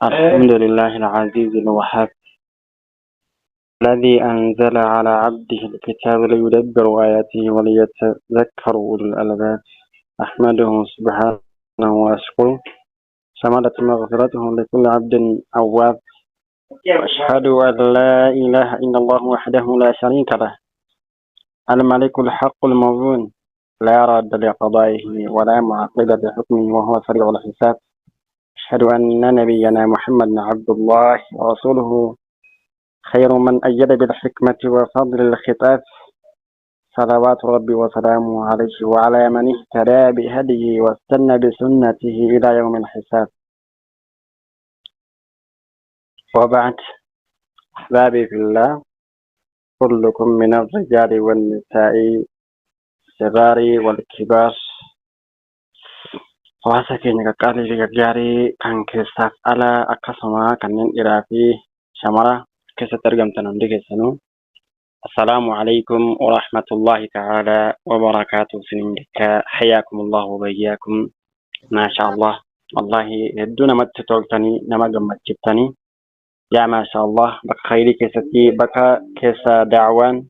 الحمد لله العزيز الوهاب الذي أنزل على عبده الكتاب ليدبر آياته وليتذكر أولو الألباب. أحمده سبحانه وأشكره شملت مغفرته لكل عبد أواب. أشهد أن لا إله إلا الله وحده لا شريك له الملك الحق المبين لا راد لقضائه ولا معقب لحكمه وهو سريع الحساب. أشهد أن نبينا محمد عبد الله ورسوله خير من أيد بالحكمة وفضل الخطاب صلوات ربي وسلامه عليه وعلى من اهتدى بهديه واستنى بسنته إلى يوم الحساب. وبعد، أحبابي في الله، كلكم من الرجال والنساء الصغار والكبار واسكين كالي لجاري كان كيساف على أكسما كنن إرافي شمرة كيسا ترجمتنا نديك سنو. السلام عليكم ورحمة الله تعالى وبركاته. سنينك حياكم الله وبياكم. ما شاء الله، والله يدونا ما تتوقتني نما قمت جبتني يا ما شاء الله. بك خيري كيستي بك كيسا دعوان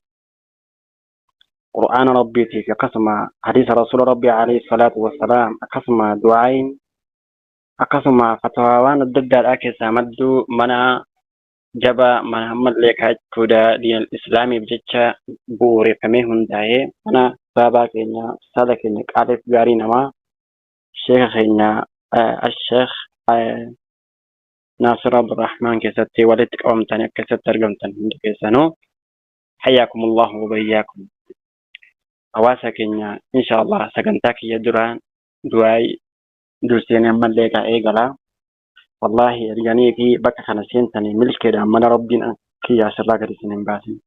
قرآن ربي في قسم حديث رسول ربي عليه الصلاة والسلام قسم دعائين قسم فتوان الضد الأكيسا مدو منا جبا محمد لك كودا دين الإسلامي بجتشا بوري فميهن دايه أنا بابا كينا سادا كينا كالف غاري نما شيخ كينا الشيخ ناصر عبد الرحمن كيستي ولدك أمتاني كيست ترجمتن كيسانو. حياكم الله وبياكم. أواسا كينا إن شاء الله سكنتاك يدران دواي درسين من لك إيقلا. والله يعني في بك خنسين تاني ملك كده من ربنا كي أشرا كده سنين باسين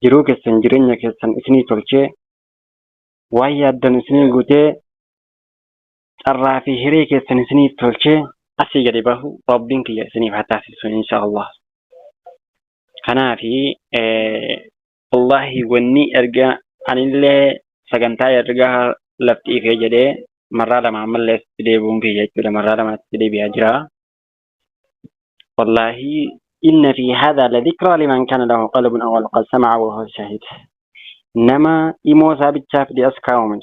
جروك السنجرين يكسن إسني تلشي وهي الدن سنين قوتي ترى في هريك السن سنين تلشي أسي قريبه ربين كي سنين فتاسس إن شاء الله. أنا في والله وني أرجع عن اللي سكنتاي أرجع لفتي في جدي مرة لما عمل لي استدي بونكي يجوا مرة لما استدي بيجرا. والله إن في هذا لذكرى لمن كان له قلب أو قد سمع وهو شهيد. نما إيمو ثابت شاف دي أسكاومن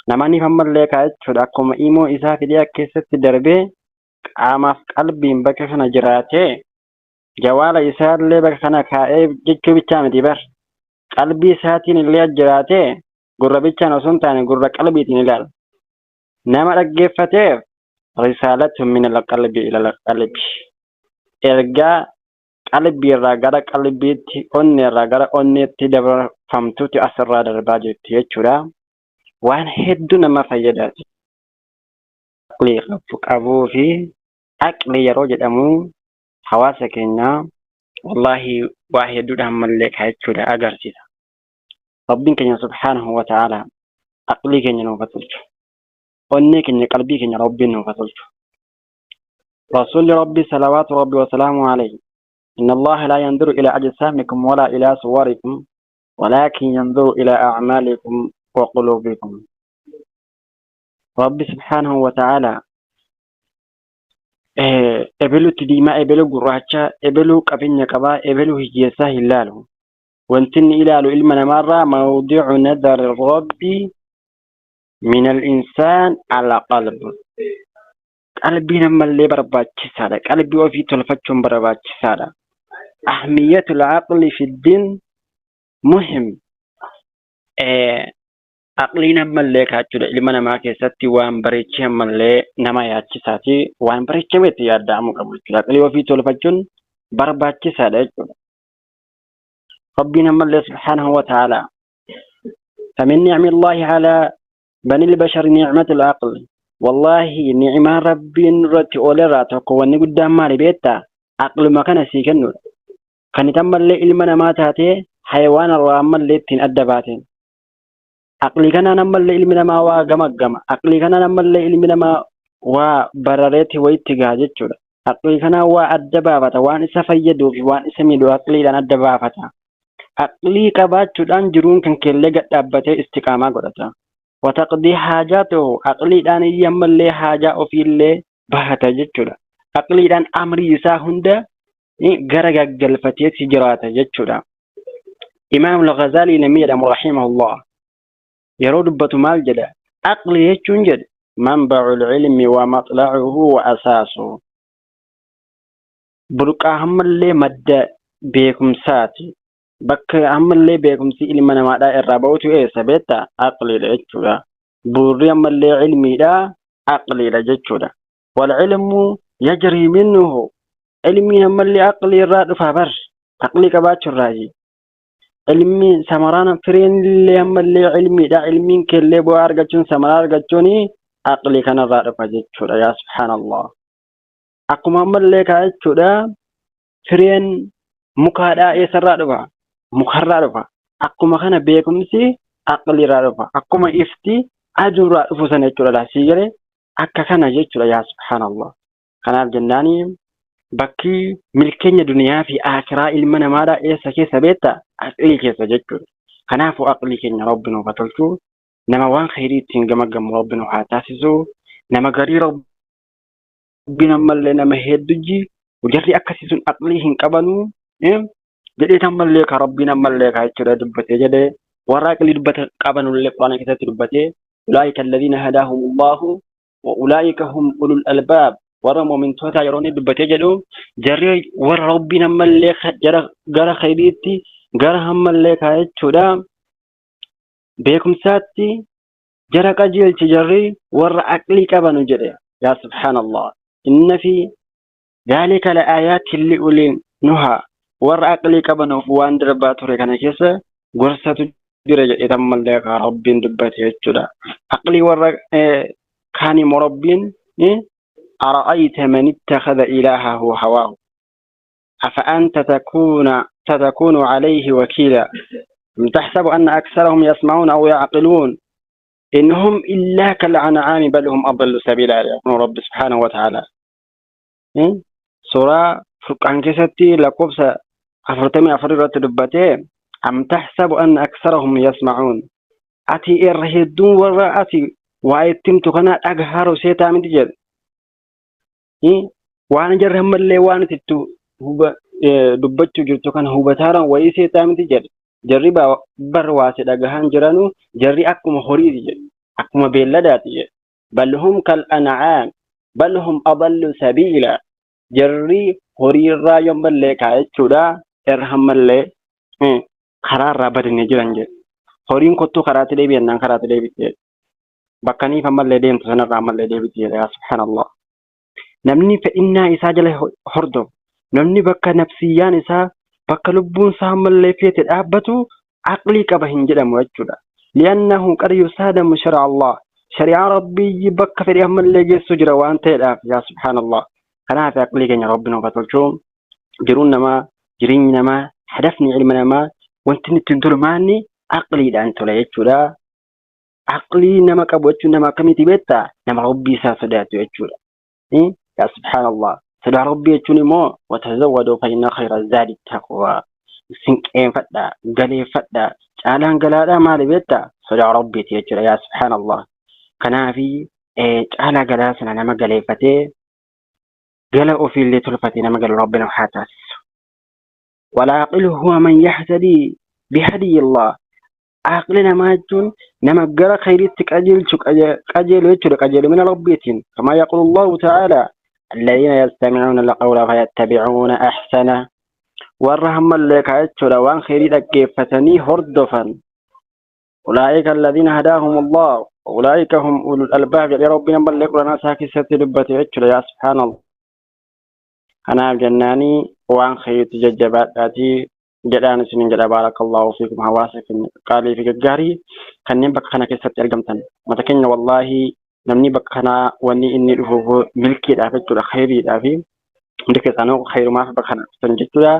نما نفهم لك أشهد أقوم إيمو إذا في دي أكست دربي عام قلبي بكفنا جراته جوال إسار لي بكفنا كائب جيكو بيتشام ديبر قلبي ساتين اللي جراته قرب بيتشان وسنتان قرب قلبي تنلال نما رجفتي رسالة من القلب إلى القلب. إرجع قلبي رجع قلبي أني رجع أني تدبر فهمتو تأثر على الباجي تيجورا وان هدونا ما فيدات أقلي خفك أبو في أقلي يروج أمو حواسكنا. والله واحد دودا ملك هيجورا أجرتي ربنا كن سبحانه وتعالى أقلي كن نوفتلش أني كن قلبي كن ربنا نوفتلش. رسول ربي صلوات ربي وسلامه عليه إن الله لا ينظر إلى أجسامكم ولا إلى صوركم ولكن ينظر إلى أعمالكم وقلوبكم. ربي سبحانه وتعالى إبلو تديما إبلو قراتشا إبلو كفين كبا إبلو هجيسا هلالو وانتن إلالو إلمنا مرة موضع نظر الرب من الإنسان على قلب. قلبي نما اللي برباتش سادة قلبي وفي تلفتشم برباتش سادة. أهمية العقل في الدين مهم. عقلي نما اللي كاتشو إلمنا ما كيستي وان بريتشي نما اللي نما ياتش ساتي وان بريتشي ميتي يادامو قبل عقلي وفي تلفتشم برباتش سادة. ربنا نما اللي سبحانه وتعالى فمن نعم الله على بني البشر نعمة العقل. والله نعمة ربي نرتي أولي راتك واني قدام مالي بيتا عقل ما كان سيكنو كان تم اللي إلمنا ما تاتي حيوان الرام اللي تين أدباتين. عقلي كان نم اللي إلمنا ما وقم عقلي كان نم اللي إلمنا ما وبرريتي ويتقاجت شولا عقلي كان وأدبافة وان سفيدو في وان سميدو عقلي لان أدبافة. عقلي كبات شدان جرون كان كيلي قد استقامة قدتا وتقضي حاجاته. عقلي دان يملي حاجة في اللي bahata jechuudha. Aqliidhaan amrii isaa hunda gara gaggalfateetti jiraata jechuudha. Imaam al-Ghazaalii namni jedhamu rahimahullah yeroo dubbatu maal jedha? Aqli jechuun jedhe manba'ul ilmi wa matla'uhu wa asasuhu. Burqaa hammallee madda beekumsaati. Bakka hammallee beekumsi ilma namaadhaa irraa ba'utu eessa beektaa? Aqliidha jechuudha. Burri hammallee ilmiidha, aqliidha jechuudha. Wal ilmu yajrii minhu. Ilmi hammallee aqlii irraa dhufa bar. Aqlii qabaachuurraayi. Ilmi samaraan fireen illee hammallee ilmiidha. Ilmiin keellee bu'aa argachuun samaraa argachuun aqlii kanarraa dhufa jechuudha. Yaa subhaanallah. Akkuma ammallee kaa jechuudha fireen mukaadhaa eessarraa dhufa? Mukarraa dhufa. Akkuma kana beekumsi aqliirraa dhufa. Akkuma ifti aduurraa dhufu sana jechuudha. Laasii galee akka kana jechuudha. Yaa subhaanallah. Kanaaf jennaani bakki milkeenya duniyaa fi akiraa ilma namaadhaa eessa keessa beektaa? Aqlii keessa jechuudha. Kanaafuu aqlii keenya Rabbi nuuf haa tolchu. Nama waan khayrii ittiin gamaggamu Rabbi nuuf haa taasisu. Nama garii Rabbiin ammallee nama hedduuji jarri akkasii sun aqlii hin qabanu jedhee ammallee ka Rabbiin ammallee ka jechuudha dubbatee jedhee warra aqlii dubbata qabanullee Qur'aana keessatti dubbatee ulaa'ika alladhiina hadaahumullahu wa ulaa'ika hum ulul albaab warra mu'mintoota yeroo inni dubbatee jedhu jarri warra Rabbiin ammallee gara khayriitti gara ammallee ka jechuudha beekumsaatti jara qajeelchi jarri warra aqlii qabanu jedhe. yaa subhaanallah. Inna fi ذلك لآيات لأولي النهى warra aqlii qabanuuf waan darbaa ture kana keessa gorsatu jira jedhee ammallee ka Rabbiin dubbate jechuudha. Aqlii warra kaani Rabbiin ara'ayta man ittakhadha ilaahahu hawaahu أفأنت تكون عليه وكيلا أم تحسب أن أكثرهم يسمعون أو يعقلون إنهم إلا كالأنعام بل هم أضل سبيلا يقول رب سبحانه وتعالى. سورة فرقان كيستي لقبس أفرتمي أفريرة دبته أم تحسب أن أكثرهم يسمعون أتي إرهدون ورا أتي وأيتم تكنا أجهر سيتا من تجد وأنا جرهم اللي وأنا تتو هو دبتو جرتو كان هو بتارا ويسيتا من تجد جربا برواسد أجهان جرانو جري أكم خريج أكم بلدات بل هم كالأنعام بل هم أضل سبيلا جري خريرا يوم اللي كايتشودا إرهم اللي قرار رابط نجرانج خرين كتو قرات لي بينن قرات لي بيت بكني فم اللي دين تسنى رام اللي دي بيت يا سبحان الله نمني فإنا إساجل حردو نمني بك نفسيان إسا بك لبون سهم اللي فيت الأبتو عقلي كبهن جدا موجودا لأنه قد يسادم شرع الله شريعة ربي بك في اليوم اللي جيسو جرا وانت يا سبحان الله أنا في عقلي كان ربنا وبتوجهم جرون ما جرين ما حدفني علمنا ما وانت نتندر ماني عقلي ده أنت لا يجودا عقلي نما كبوتشو نما كميتي بيتا نما ربي ساسدات يجودا يا سبحان الله سدع ربي يجوني مو وتزودوا فإن خير الزاد التقوى سنك فدا قلي فدا جالان قلادا مالي بيتا سدع ربي تيجودا يا سبحان الله كنافي جالا قلاسنا نما قلي فتي قالوا في اللي تلفتنا ما قالوا ربنا وحاتس ولا عقل هو من يهتدي بهدي الله عقلنا ما يجون نما قرا خيرتك أجل ويترك أجل من ربيتين كما يقول الله تعالى الذين يستمعون القول فيتبعون أحسنه ورهم اللي كايتشولا وان خيرتك كيف فتني هردفا أولئك الذين هداهم الله أولئك هم أولو الألباب يا ربنا بلغ لنا ساكي ستلبتي يا سبحان الله أنا جناني وان خير تججبات آتي جدان سنين جدا بارك الله فيكم حواسك قال في الجاري كنين بكنا كسرت الجمتن متكن والله نمني بكنا وني إني هو ملكي دافع ترى خيري دافع عندك أنا خير ما في بكنا سنجتوا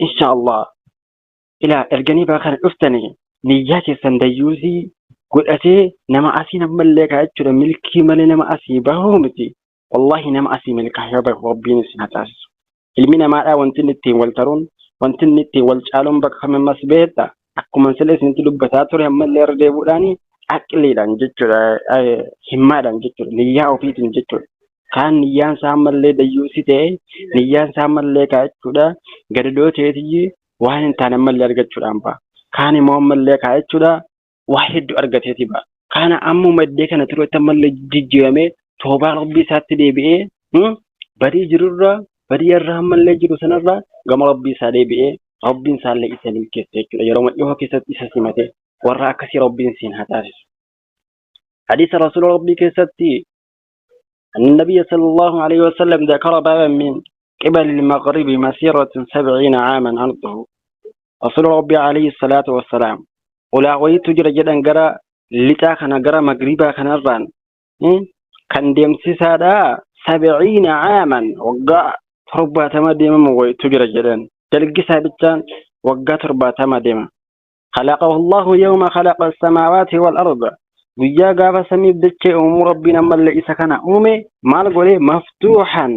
إن شاء الله إلى الجني بكنا أفتني نياتي سنديوزي قل أتي نما أسي نملك أجر ملكي مل نما أسي بهومتي والله نما أسي ملك حيابه ربنا سنتاس علمنا ما وانتنتي والترون وانتنتي والشالون بك خم مسبيتا أكو من سلسلة سنتلو بتاتور هم اللي رديبو داني أكلي دان جتر همّا دان جتر ليا وفيت جتر kaan niyyaan isaa ammallee dayyuusi ta'e niyyaan isaa ammallee kaayachuudha gadadoo ta'eetii waan hin taane ammallee argachuudhaan ba'a. Kaan immoo ammallee kaayachuudha waa hedduu argateeti ba'a. Kana ammuma iddee kana tureetti ammallee jijjiiramee toobaa rabbii isaatti deebi'ee badii jirurraa badii irraa ammallee jiru sanarraa gama rabbii isaa deebi'ee rabbiin isaallee isa ni keessa jechuudha. Yeroo dhiyoo keessatti isa simate warra akkasii rabbiin siin haa taasisu. Hadiisa rasuula rabbii keessatti النبي صلى الله عليه وسلم ذكر بابا من قبل المغرب مسيرة 70 عاما عرضه. رسول ربي عليه الصلاة والسلام ولا ويت جرى جدا جرى لتا خنا جرى مغربا خنا ران كان ديم سيسادا 70 عاما وقع تربى تمديم ويت جرى جدا تلقي سابتان وقع تربى تمديم خلقه الله يوم خلق السماوات والأرض guyyaa gaafa samiif dachee uumuu rabbiin ammallee isa kana uume maal godhee maftuuhan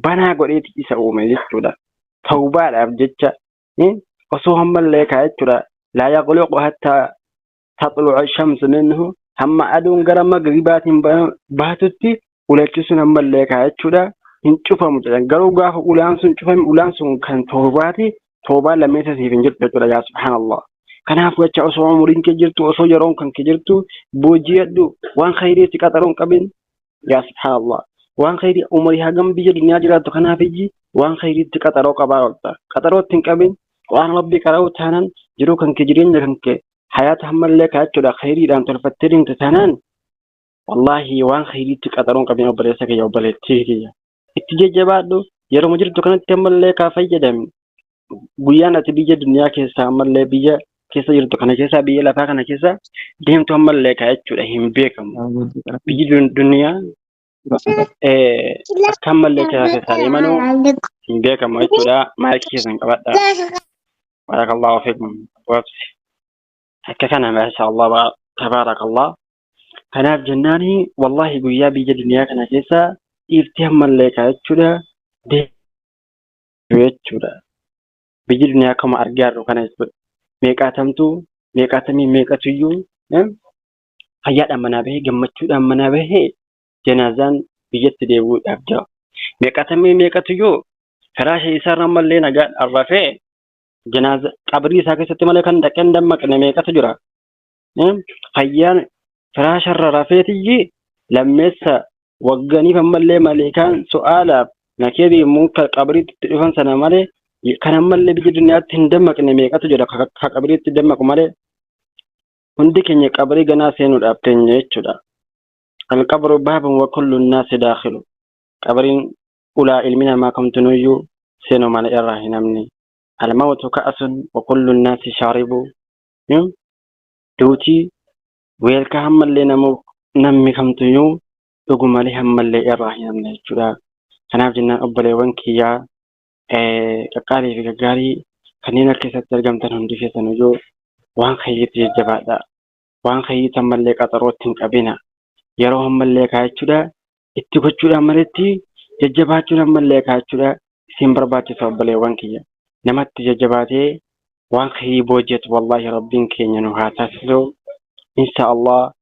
banaa godheeti isa uume jechuudha. Tawbaadhaaf jecha osoo ammallee kaa jechuudha. Laa yaqluqu hattaa tatlu'a shamsu minhu hamma aduun gara magribaatiin baatutti ulachisuun ammallee kaa jechuudha. Hin cufamu jedhan garuu gaafa ulaan sun cufame ulaan sun kan tawbaati tawbaa lammeessa siif hin jirtu jechuudha. Yaa subhaanallah. Kanaaf gocha osoo umuriin kee jirtu osoo yeroon kan kee jirtu boojiyadhu waan khayriitti qaxaroon qabin yaa subhaanallah waan khayrii umurii hagam biyya duniyaa jiraattu kanaaf iji waan khayriitti qaxaroo qabaa oolta qaxarootti hin qabin waan rabbi qara'u taanaan jiruu kan kee jireenya kan kee hayaata hammallee kaachuudha khayriidhaan tolfattee deemte taanaan wallaahi waan khayriitti qaxaroon qabin obboleessa kiyya obboleettii kiyya itti jajjabaadhu yeroo jirtu kanatti hammallee kaa fayyadami guyyaan ati biyya duniyaa keessaa hammallee biyya keessa jirtu kana keessa biyya lafaa kana keessa deemtu ammallee kaa jechuudha hin beekamu biyyi duniyaa akka ammallee keessa deemanuu hin beekamu jechuudha maayikii keessan qabadha barakallahu fiikum wabsi akka kana maasha Allah tabaarakallah kanaaf jennaani wallahi guyyaa biyya duniyaa kana keessa dhiirti ammallee kaa jechuudha jechuudha biyyi duniyaa akkuma argaa jirru kana jechuudha. Meeqaatamtu meeqaatamii meeqatuyyuu fayyaadhaan manaa bahee gammachuudhaan manaa bahee janaazaan biyyatti deebi'uudhaaf jira. Meeqaatamii meeqatuyyuu firaasha isaarra ammallee nagaan arrafee janaaza qabrii isaa keessatti malee kan dhaqeen dammaqne meeqatu jira. Fayyaan firaasharra rafeetiyyi lammeessa wagganiif ammallee maleekaan su'aalaaf nakeebii muka qabriitti dhufan sana malee kan ammallee biyya duniyaatti hin dammaqne meeqatu jira ka qabriitti dammaqu malee hundi keenya qabrii ganaa seenuudhaaf teenya jechuudha. Alqabru baabun wa kullu nnaasi daakhilu qabriin ulaa ilmi namaa kamtunuyyuu seenuu mana irraa hin hamne. Almawtu ka'asun wa kullu nnaasi shaaribu duutii weelkaa hammallee namni kamtuyyuu dhugu malee hammallee irraa hin hamne jechuudha. Kanaaf jennaan obboleewwan kiyyaa qaqqaalii fi gaggaarii kanneen akka keessatti argamtan hundi keessaniyyuu waan khayriitti jajjabaadha. Waan khayrii ammallee qaxarootti hin qabina. Yeroo ammallee kaayachuudha itti gochuudhaan maletti jajjabaachuun ammallee kaayachuudha isin barbaachisa obboleewwan kiyya. Namatti jajjabaatee waan khayrii boojetu wallahi rabbiin keenya nu haa taasisu. Insha Allah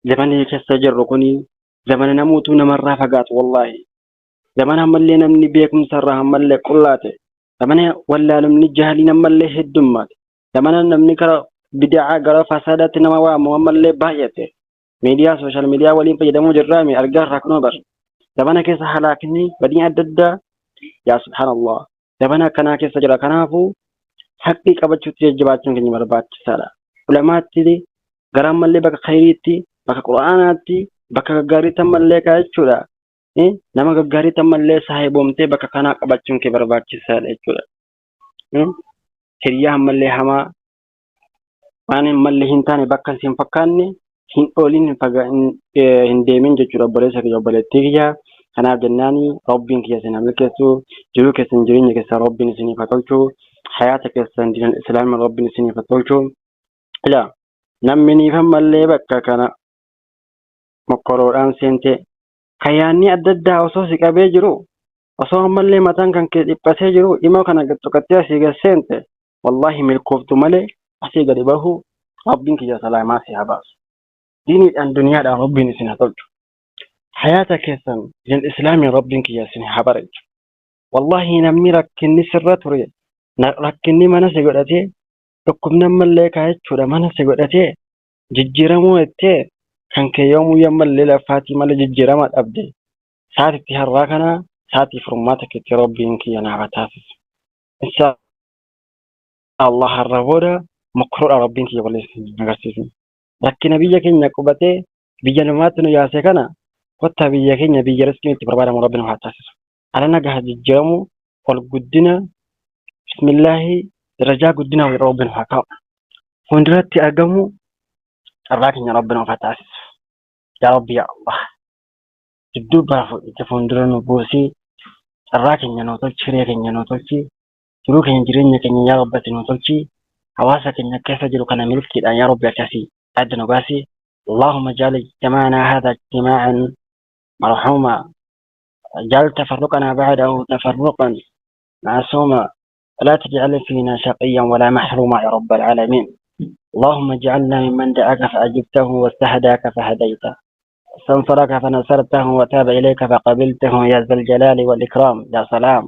zamanni keessa jirru kuni zamana namuutu namarraa fagaatu wallahi. Zamana ammallee namni beekumsarraa ammallee qullaate zamana wallaalumni jahaliin ammallee heddummaate zamana namni gara bid'aa gara fasaadaatti nama waamu ammallee baay'ate miidiyaa sooshaal miidiyaa waliin fayyadamuu jirraami argaa irraa kunoo bar zamana keessa halaakni badii adda addaa yaa subhaanallah zamana akkanaa keessa jira kanaafuu haqqii qabachuutti jajjabaachuun keenya barbaachisaadha. Ulamaatti gara ammallee bakka khayriitti bakka quraanaatti bakka gaggaariitti ammallee kaayachuudha. Nama gaggaarii ammallee saahiboomtee bakka kanaa qabachuun kee barbaachisaadha jechuudha. Hiriyaa ammallee hamaa waan ammallee hin taane bakka hin fakkaanne hin oolin hin deemin jechuudha obboleessa kiyya obboleettii kiyya. Kanaaf jennaani rabbiin kiyya isin milkeessu jiruu keessan jireenya keessa rabbiin isiniif haa tolchu hayaata keessan diinan islaamaa rabbiin isiniif haa tolchu. Ila namni niif ammallee bakka kana mokkoroodhaan seente kayyaanni adda addaa osoo si qabee jiru osoo ammallee mataan kan kee dhiphatee jiru dhimma kana tokkottee asii gasseente wallahi milkooftu malee asii gadi bahu rabbiin kiyya salaamaa si haa baasu. Diiniidhaan duniyaadhaan rabbiin isin haa tolchu. حياتك يسن دين الإسلام ربك يسن حبرج والله نمي ركني سرت وري ركني ما نسيقولتي ركم نمل لك هيتشورا ما نسيقولتي ججيرمو اتي كان يوم يمل ليلة فاتي مال ججيرمات أبدي ساعتي تهراكنا ساعتي فرماتك تربينك يا نعبتاسس إن شاء الله الربورة مقرور ربينك يا وليس نغسيسن لكن بيجا كين نقبتي بيجا نماتنا يا سكنا قطع بيجا كين بيجا رسكين تبربارا مربنا وحتاسس على نجاح الجرمو والقدنا بسم الله رجاء قدنا وربنا وحكا فندرتي أقمو الراكن يا ربنا وحتاسس يا رب يا الله جدو بافو تفندرن بوسي الراكن يا نوتل شريكن يا نوتل شروك ينجرين يكن يا رب تنوتل حواسك إنك كيف جلو كان ملكي الآن يا رب يا كاسي أدنو باسي اللهم جعل اجتماعنا هذا اجتماعا مرحوما جعل تفرقنا بعده تفرقا معصوما ولا تجعل فينا شقيا ولا محروما يا رب العالمين اللهم اجعلنا ممن دعاك فأجبته واستهداك فهديته استنصرك فنصرته وتاب إليك فقبلته يا ذا الجلال والإكرام يا سلام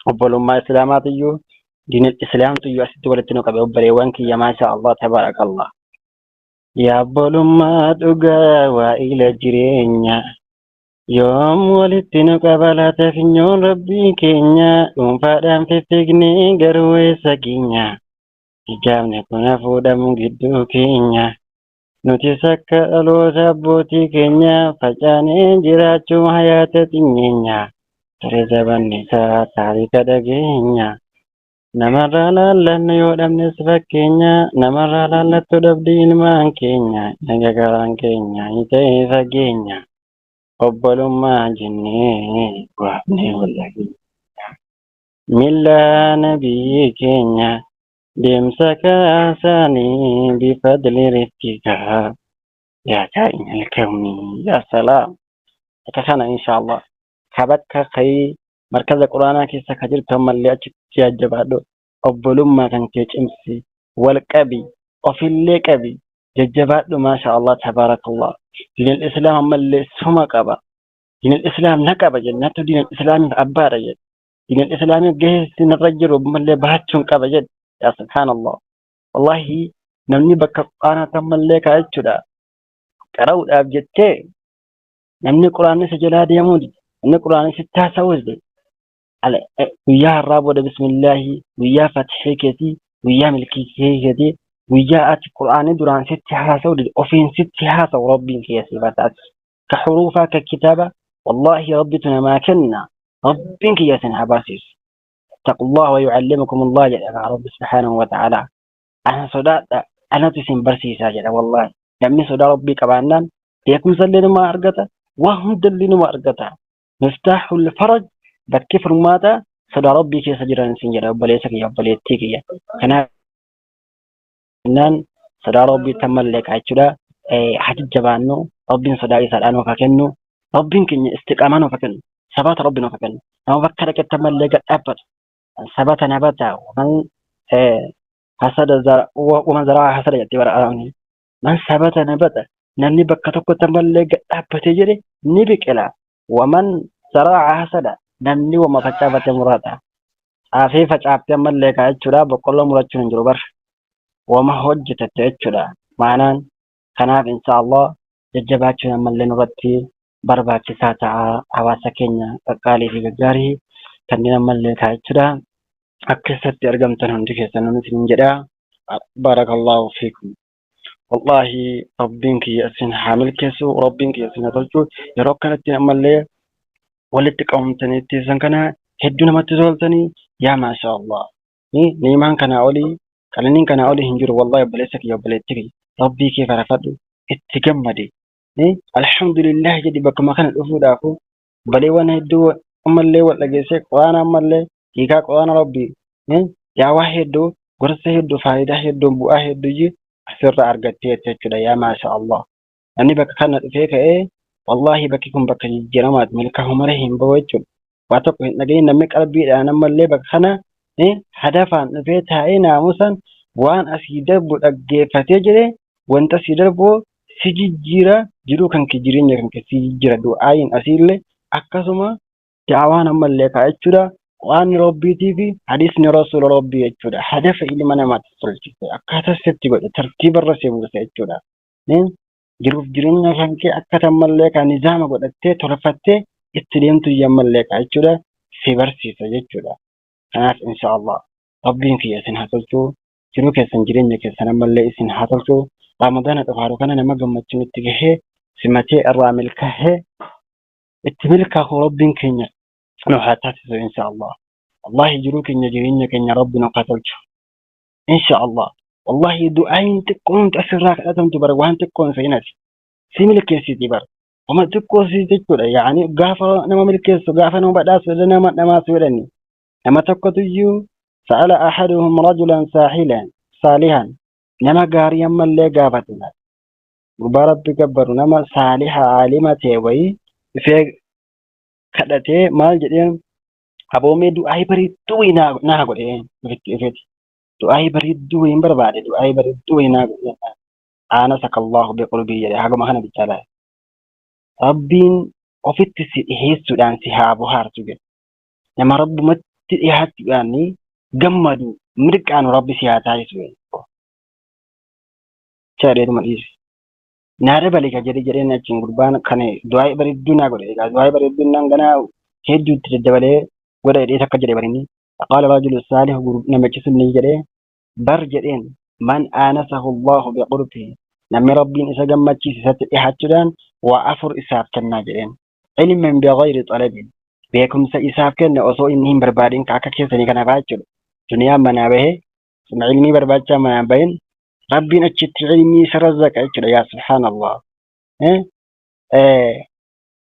أبو ما إسلاماتيو دين الإسلام تيو أسد ولتنك بأبري وانك يا ما شاء الله تبارك الله يا أبو ما تقى وإلى جرينيا يوم ولتنك بلا تفنيون ربي كينيا ومفادم في فقني قروي سكينيا إجابنا كنا فودا مجدو كينيا nuti sakka dhaloota abbootii keenya facaanee jiraachuu hayaata xinyeenya ture zabanni isaa taarika dhageenya namarraa laallanna yoo dhabnes fakkeenya namarraa laallattu dhabdi ilmaan keenya naga garaan keenya ni ta'e fageenya obbolummaa jennee waafnee wallageenya millaa nabii keenya deemsa kaasaanii bifadli riftikaa yaa kaa'ina alkawni yaa salaam akka kana insha Allah kabakka kayii markaza quraanaa keessa ka jirtu ammallee achitti jajjabaadhu obbolummaa kan kee cimsi wal qabi ofillee qabi jajjabaadhu maasha Allah tabaarakallah diinal islaam ammallee suma qaba diinal islaam na qaba jennatu diinal islaamiif abbaadha jedhe diinal islaamiif gahee sinirra jiru ammallee baachuun qaba jedhe يا سبحان الله والله نمني بك قانا تملك أجدا كرود أبجدتي نمني قرآن سجلاد يمود نمني قرآن ستاسة وزدي على ويا الراب بسم الله ويا فتحي كتي ويا ملكي كتي ويا أتي قرآن دران ستها سودي أفين ستها وربي يا سيباتات كحروفا ككتابة والله ربتنا ما كنا ربك يا سنحباسيس اتقوا الله ويعلمكم الله يا رب سبحانه وتعالى أنا صدق أنا تسم برسي ساجد والله لمن صدق ربي كبانان يكون سلنا ما أرجته وهم دلنا ما أرجته مفتاح الفرج بكفر ماذا صدق ربي كي سجران سنجد وبليسك يا وبليتك يا كنا نان صدق ربي تملك عشرة حد جبانو ربي صدق يسألان وفكنو ربي كني استقامانو فكنو ثبات ربنا فكنو أنا بكرك تملك أبد ثبت نبتا ومن حسد زرع ومن زرع حسد يعتبر أراني من ثبت نبتا نمني بكتوك تملك أبتجري نبك إلا ومن زرع حسد نمني وما فتشافت مرادا عافي فتشافت ملك أجرا بقول مرجون جروبر وما حجة تأجرا معنا كناف إن شاء الله ججباتنا من لنغتي برباك ساتا عواسكينا قالي في جاري كننا ملك أجرا أكثرت أرجمتنا عندك سنة جدا بارك الله فيكم والله ربك يسن حامل كيسو ربك يسن تلجو يروكنا تنملي ولتقوم تنتي سنكنا هدونا ما تزولتني يا ما شاء الله نيمان كان أولي كلنين كان أولي هنجر والله بلسك يا بلتري ربي كيف رفضوا اتجمدي الحمد لله جدي بك ما كان الأفود أخو بلي وانا هدو أمالي ولا جيسك وانا أمالي إيكا قوانا ربي يا واحد دو قرصه دو فايدة دو بواه دو جي أسر أرغتي تشدا يا ما شاء الله أني بك كانت فيك والله بكيكم بك جرامات ملكهم رهيم بوجه واتوك نجي نمك قلبي أنا مالي بك خنا هدفا نفيتها ناموسا وان أسيدب أجي فتجري وانت سيدبو sijijjiira jiruu kan kee jireenya kan kee sijijjiira du'aayin asiillee akkasuma daawaan ammallee jechuudha waan rabbiitii fi hadiisni rasuula rabbii jechuudha hadafa ilma namaatti tolchite akkaataa setti godhe tartiiba irra see buuse jechuudha jiruuf jireenya kan kee akkata ammallee kan nizaama godhattee tolfattee itti deemtu ammallee jechuudha si barsiisa jechuudha kanaaf inshaallah rabbiin kiyya isin haa tolchu jiruu keessan jireenya keessan ammallee isin haa tolchu ramadana dhufaaru kana nama gammachuun itti gahee simatee irraa milkaa'ee itti milkaa'u rabbiin keenya nu haa taasisu inshaallah wallahi jiruu keenya jireenya keenya rabbi nu haa tolchu inshaallah wallahi du'aayin xiqqoon asirraa kadhatamtu bara waan xiqqoon seenati si milkeessiti bara wama xiqqoo si jechuudha yaani gaafa nama milkeessu gaafa nama badhaasu nama namaasu jedhani nama tokkotuyyuu sa'ala ahaduhum rajulan saalihan nama gaarii ammallee gaafatudha gurbaa rabbi gabbaru nama saaliha aalima ta'e wayii dhufee kadhatee maal jedheen aboomee du'aayi bareedduu naa godhee ifeeti du'aayi bareedduu hin barbaade du'aayi bareedduu naa godhee aanasaka Allahu biqulbii jedhe haguma kana bichaadha rabbiin ofitti si dhiheessuudhaan si haa bohaarsu jedhe nama rabbumatti dhihaachuudhaan gammadu mirqaanu rabbi si haa taasisu chaadheetuma dhiisi naada balika jedheen achiin gurbaan kan du'aayi bareedduu naa godhe egaa du'aayi bareedduu naan ganaa hedduutti daddabalee godha jedhee takka jedhe barinni qaala rajulu saalih namichi sun ni jedhee bar jedheen man aanasahu Allahu biqurbihi namni rabbiin isa gammachiise isatti dhihaachuudhaan waa afur isaaf kennaa jedheen ilmin bighayri talabin beekumsa isaaf kenne osoo inni hin barbaadin akka keessanii kana jechuudha duniyaan manaa bahee suma ilmii barbaachaa manaa bahin rabbiin achitti ilmii isa razzaqa jechuudha yaa subhaanallah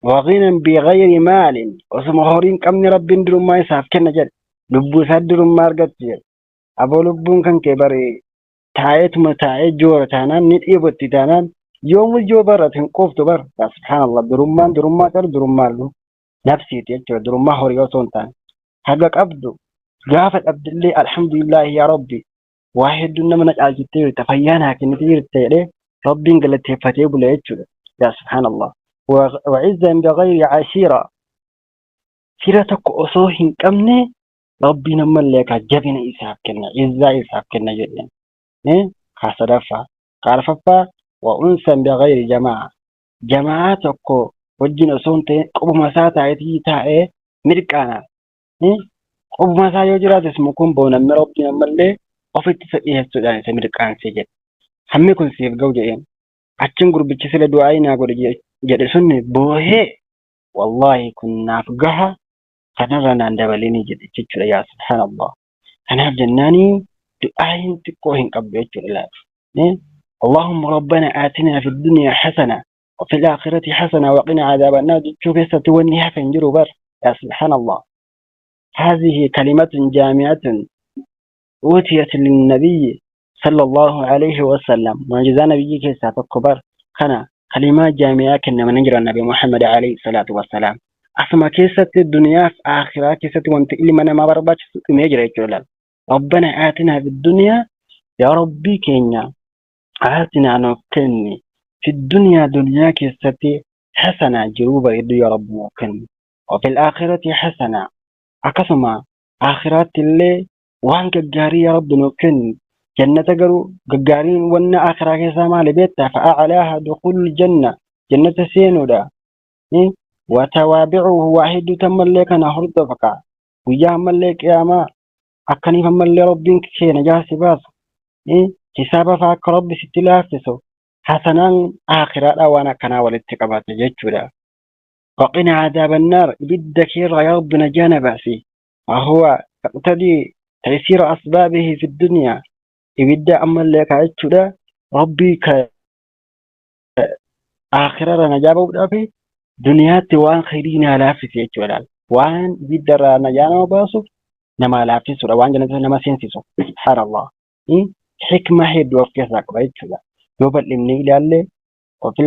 waginan bighayri maalin osuma horiin qabni rabbiin durummaa isaaf kenna jedhe lubbuu isaa durummaa argatti jedhe aboo lubbuun kan kee bare taa'ee joora taanaan ni dhiibotti taanaan yoomuu yoo barate hin quuftu bar yaa subhaanallah durummaa qabu durummaallu nafsiiti jechuudha durummaa horii osoo hin taane haga qabdu gaafa dhabdillee alhamdulillahi yaa rabbi waa hedduun nama na caalchittee jirta fayyaa naa kennitee jirta jedhee rabbiin galateeffatee bula jechuudha yaa subhaanallah wa'izzan bighayri cashiira fira tokko osoo hin qabne rabbiin ammallee ka jabina isaaf kenna izzaa isaaf kenna jedheen kasadaffaa kaarfaffaa wa unsan bighayri jamaa tokko wajjin osoo hin ta'in qubuma isaa taa'ee mirqaana qubuma isaa yoo jiraates mukuun boonamne rabbiin ammallee ofitti isa dhiyeessuudhaan isa mirqaansee jedhe hammi kun siif ga'u jedheen achin gurbichi sila du'aayi naa godhe jedhe sunni boohee wallahi kun naaf gaha kanarra naan dabalini jedhe jechuudha yaa subhaanallah kanaaf jennaanii du'aayin xiqqoo hin qabdu jechuudha laatu اللهم ربنا آتنا في الدنيا حسنة وفي الآخرة حسنة وقنا عذاب النار تشوف ستونيها فنجروا بر يا سبحان الله هذه كلمة جامعة أوتيت للنبي صلى الله عليه وسلم معجزة نبي كيسا تكبر كنا كلمة جامعة كنا من نجر النبي محمد عليه الصلاة والسلام أسمى كيسة الدنيا في آخرة كيسة وانت إلي من ما برباش ميجرى جلال ربنا آتنا في الدنيا يا ربي كينيا آتنا نوكني في الدنيا دنيا كيستي حسنة جروبة يدو يا رب نوكني وفي الآخرة حسنة أقسم آخرات اللي وان قجاري يا رب نوكني جنة قرو قجارين وانا آخرة كيسا مالي بيتا فأعلاها دخول الجنة جنة سينو دا وتوابعه واحد تمليك نهرد فقا ويا مليك يا ما أكني فملي ربين كي نجاسي باس حسابا فاك رب ستلافسو حسنان آخرات وانا كنا والاتقابات جيتشودا وقنا عذاب النار بدك يا رب نجانا بأسي وهو تقتدي تيسير أسبابه في الدنيا يبدأ أما لك جيتشودا ربي آخرات نجابه بدأبي دنيات وان خيرين لافس جيتشودا وان بدر نجانا وباسو نما لافسو وان جنة نما سينسيسو سبحان الله حكمة هي دوف كذاك بيتشودا يوبل إمني لالله وفي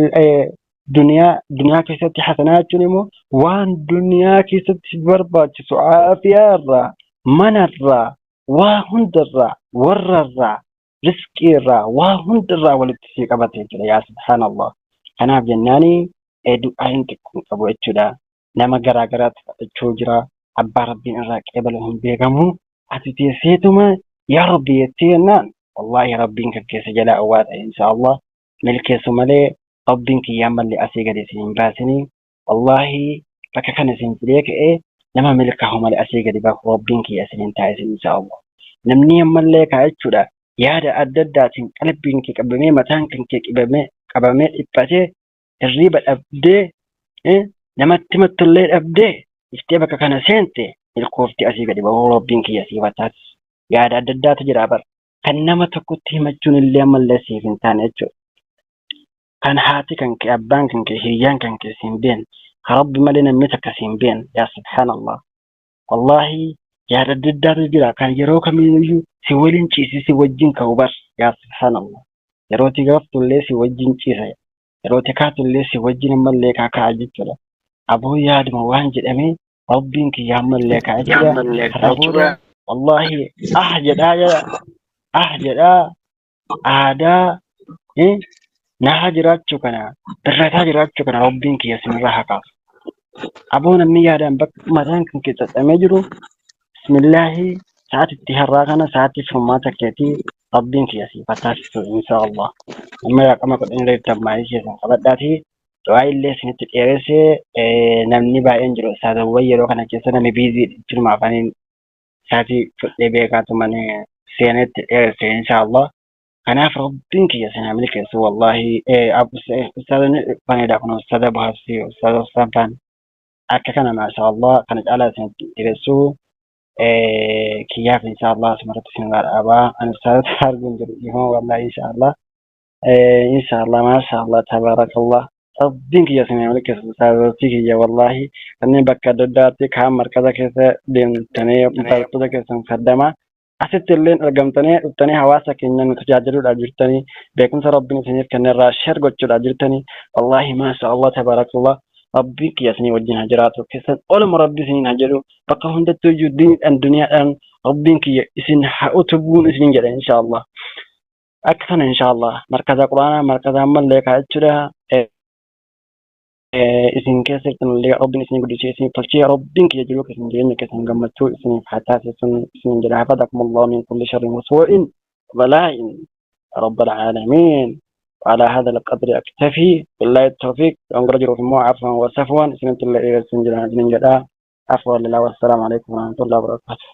الدنيا كيست حسنات جنمو وان دنيا كيست برباد سعافيا را منر را وهندر را ورر را رزقي را وهندر را ولتسيق أبتين يا سبحان الله Kanaaf jennaani du'aan xiqqoon qabu jechuudha. Nama garaa garaatti fudhachuu jira. Abbaa rabbiin irraa qeebalu hin beekamu. Ati teesseetuma yaa rabbi jettee jennaan wallaahi rabbiin kan keessa jalaa awwaa ta'e inshaallah milkeessu malee rabbiin kiyyaan mallee asii gadi isin hin baasinii. Wallaahi bakka kana isin fidee ka'ee nama milkaa'u malee asii gadi baasu rabbiin kiyya isin hin taasisin inshaallah. Namni ammallee kaa jechuudha yaada adda addaatiin qalbiin kee qabamee mataan kan kee qabamee dhiphatee hirriba dhabdee namatti mattullee dhabdee iftee bakka kana seente milkoofti asii gadi bahuu rabbiin kiyya siif taasisa. Yaada adda addaatu jira bara. Kan nama tokkotti himachuun illee ammallee siif hin taane jechuudha. Kan haati kan kee abbaan kan kee hiriyyaan kan kee siin beekne rabbi malee namni takka siin beekne yaa subhaanallah. Wallaahi yaada adda addaatu jira kan yeroo kamiiyyuu si waliin ciisi si wajjin ka'u bar yaa subhaanallah. Yeroo ti gaftullee si wajjin ciisa. Yeroo ti kaatullee si wajjin ammallee kaakaa jechuudha. Aboo yaaduma waan jedhamee rabbiin kiyya ammallee kaa jechuudha. Wallaahi jedhaa aadaa naa jiraachuu kana birrataa jiraachuu kana rabbiin kiyya sinirraa haa kaasu. Aboo namni yaadaan bakka mataan kan keessa xaxamee jiru bismillaahi sa'aatitti har'aa kana sa'aatti furmaata keetii rabbiin kiyya siif taasisu inshaallah. Amma raqama kudhan irra tammaayii keessan qabadhaatii du'aa illee isinitti dheeressee namni baay'een jiru isaatawwan yeroo kana keessa namni biizii jirma afaniin isaatii fudhee beekaatu mana seenetti dheeresse inshaallah. Kanaaf rabbiin kiyya sinaa milkeessu wallaahi ustaadonni faneedha kun ustaada bahaabsi ustaada ustaanfaan akka kana maashaallah kana caalaa isinitti dheeressuu kiyyaaf inshaallah asumarratti isin dhaabaa ani ustaadota arguun jiru dhiifama wallaahi inshaallah maashaallah tabaarakallah rabbiin kiyya sinaa milkeessu ustaadoti kiyya wallaahi kanneen bakka adda addaatti kaan markaza keessa deemtanii intaltoota keessan saddamaa asitti illee argamtanii dhuftanii hawaasa keenya nu tajaajiluudhaaf jirtanii beekumsa rabbiin isiniif kennerraa sheer gochuudhaaf jirtanii wallaahi maashaallah tabaarakallah rabbiin kiyya isinii wajjin haa jiraatu keessan oluma rabbi isiniin haa jedhu bakka hundattuu iyyuu diiniidhaan duniyaadhaan rabbiin kiyya isin haa utubuun isiniin jedha inshaallah. Akka kana inshaallah markaza quraanaa markaza ammallee kaa jechuudha. Isin keessattan illee rabbiin isin guddisee isin tolchee rabbiin kiyya jiru keessan jireenya keessan gammachuu isiniif haa taasisun isin jedha hafadakumullahu min kulli sharrin wasuu'in balaa'in rabbal aalamiin. وعلى هذا القدر أكتفي بالله التوفيق وأنقرجر في عفوا وسفوا سنة الله إلى السنجران عفوا لله والسلام عليكم ورحمة الله وبركاته.